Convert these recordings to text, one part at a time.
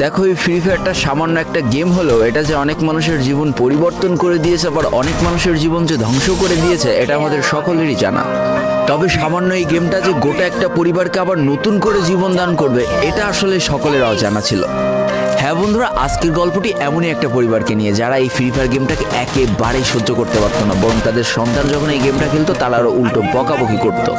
দেখো, এই ফ্রি ফায়ারটা সামান্য একটা গেম হলেও এটা যে অনেক মানুষের জীবন পরিবর্তন করে দিয়েছে, আবার অনেক মানুষের জীবন যে ধ্বংস করে দিয়েছে, এটা আমাদের সকলেরই জানা। তবে সামান্য এই গেমটা যে গোটা একটা পরিবারকে আবার নতুন করে জীবন দান করবে, এটা আসলে সকলের অজানা ছিল। হ্যাঁ বন্ধুরা, আজকের গল্পটি এমনই একটা পরিবারকে নিয়ে যারা এই ফ্রি ফায়ার গেমটাকে একেবারেই সহ্য করতে পারতো না, বরং তাদের সন্তান যখন এই গেমটা খেলতো তারা আরো উল্টো বকাবকি করতো।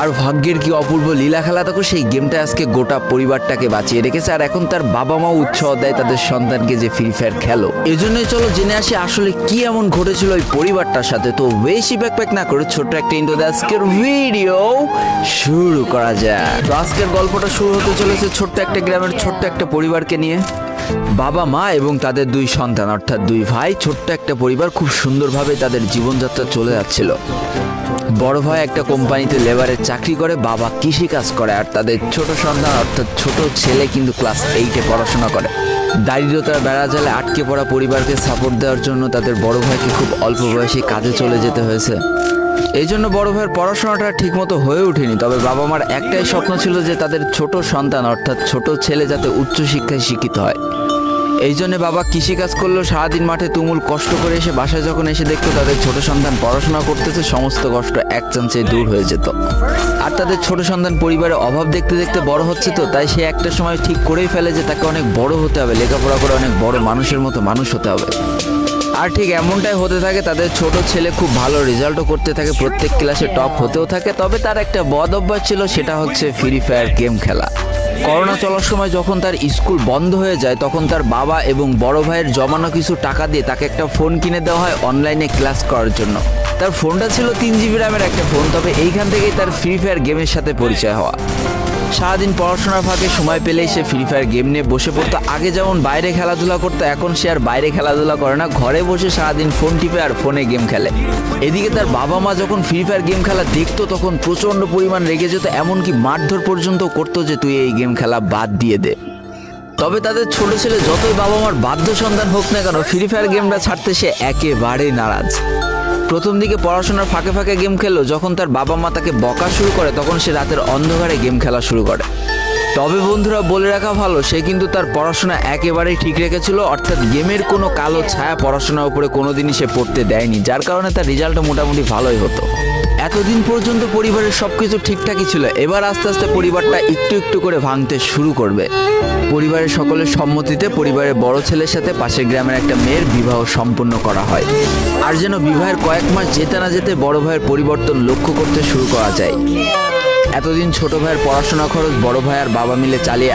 আর ভাগ্যের কি অপূর্ব লীলা খেলা, তখন সেই গেমটা আজকে গোটা পরিবারটাকে বাঁচিয়ে রেখেছে। আর এখন তার বাবা মাও উৎসাহ দেয় তাদের সন্তানকে যে ফ্রি ফায়ার খেলো। এজন্যই চলো জেনে আসি আসলে কি এমন ঘটেছিল ওই পরিবারটার সাথে। তো বেশি ব্যাকপ্যাক না করে ছোট্ট একটা ইন্ট্রো দিয়ে আজকের ভিডিও শুরু করা যায়। তো আজকের গল্পটা শুরু হতে চলেছে ছোট্ট একটা গ্রামের ছোট্ট একটা পরিবারকে নিয়ে। বাবা মা এবং তাদের দুই সন্তান অর্থাৎ দুই ভাই, ছোট্ট একটা পরিবার, খুব সুন্দরভাবে তাদের জীবনযাত্রা চলে যাচ্ছিল। বড় ভাই একটা কোম্পানিতে লেবারের চাকরি করে, বাবা কৃষিকাজ করে, আর তাদের ছোট সন্তান অর্থাৎ ছোট ছেলে কিন্তু ক্লাস 8-এ পড়াশোনা করে। দারিদ্রতার বেড়া জালে আটকে পড়া পরিবারকে সাপোর্ট দেওয়ার জন্য তাদের বড় ভাইকে খুব অল্প বয়সে কাজে চলে যেতে হয়েছে। এই জন্য বড় ভাইয়ের পড়াশোনাটা ঠিকমতো হয়ে ওঠেনি। তবে বাবা মার একটাই স্বপ্ন ছিল যে তাদের ছোট সন্তান অর্থাৎ ছোট ছেলে যাতে উচ্চশিক্ষায় শিক্ষিত হয়। এই জন্য বাবা কৃষিকাজ করলেও সারাদিন মাঠে তুমুল কষ্ট করে এসে বাসায় যখন এসে দেখতো তাদের ছোট সন্তান পড়াশোনা করতেছে, সমস্ত কষ্ট এক চান্সে দূর হয়ে যেত। আর তাদের ছোট সন্তান পরিবারের অভাব দেখতে দেখতে বড় হচ্ছে, তো তাই সে একটা সময় ঠিক করেই ফেলে যে তাকে অনেক বড় হতে হবে, লেখাপড়া করে অনেক বড় মানুষের মতো মানুষ হতে হবে। আর ঠিক এমনটাই হতে থাকে। তাদের ছোট ছেলে খুব ভালো রেজাল্টও করতে থাকে, প্রত্যেক ক্লাসে টপ হতেও থাকে। তবে তার একটা বদ অভ্যাস ছিল, সেটা হচ্ছে ফ্রি ফায়ার গেম খেলা। করোনা চলার সময় যখন তার স্কুল বন্ধ হয়ে যায়, তখন তার বাবা এবং বড় ভাইয়ের জমানো কিছু টাকা দিয়ে তাকে একটা ফোন কিনে দেওয়া হয় অনলাইনে ক্লাস করার জন্য। তার ফোনটা ছিল 3 GB র্যামের একটা ফোন। তবে এইখান থেকেই তার ফ্রি ফায়ার গেমের সাথে পরিচয় হওয়া। সারাদিন পড়াশোনার ফাঁকে সময় পেলেই সে ফ্রি ফায়ার গেম নিয়ে বসে পড়তো। আগে যেমন বাইরে খেলাধুলা করতো, এখন সে আর বাইরে খেলাধুলা করে না, ঘরে বসে সারাদিন ফোন টিপে আর ফোনে গেম খেলে। এদিকে তার বাবা মা যখন ফ্রি ফায়ার গেম খেলা দেখতো তখন প্রচণ্ড পরিমাণ রেগে যেত, এমনকি মারধর পর্যন্ত করতো যে তুই এই গেম খেলা বাদ দিয়ে দে। তবে তাদের ছোট ছেলে যতই বাবা মার বাধ্য সন্তান হোক না কেন, ফ্রি ফায়ার গেমটা ছাড়তে সে একেবারেই নারাজ। প্রথম দিকে পড়াশোনার ফাঁকে ফাঁকে গেম খেললো, যখন তার বাবা মা তাকে বকা শুরু করে তখন সে রাতের অন্ধকারে গেম খেলা শুরু করে। তবে বন্ধুরা বলে রাখা ভালো, সে কিন্তু তার পড়াশোনা একেবারেই ঠিক রেখেছিল, অর্থাৎ গেমের কোনো কালো ছায়া পড়াশোনার উপরে কোনোদিনই সে পড়তে দেয়নি, যার কারণে তার রেজাল্টটা মোটামুটি ভালোই হতো। এতদিন পর্যন্ত পরিবারের সবকিছু ঠিকঠাকই ছিল, এবার আস্তে আস্তে পরিবারটা একটু একটু করে ভাঙতে শুরু করবে। পরিবারের সকলের সম্মতিতে পরিবারের বড় ছেলের সাথে পাশের গ্রামের একটা মেয়ের বিবাহ সম্পন্ন করা হয়। আর যেন বিবাহের কয়েক মাস যেতে না যেতে বড় ভাইয়ের পরিবর্তন লক্ষ্য করতে শুরু করা যায়। এতদিন ছোট ভাইয়ের পড়াশোনা খরচ বড় ভাই আর বাবা মিলে চালিয়ে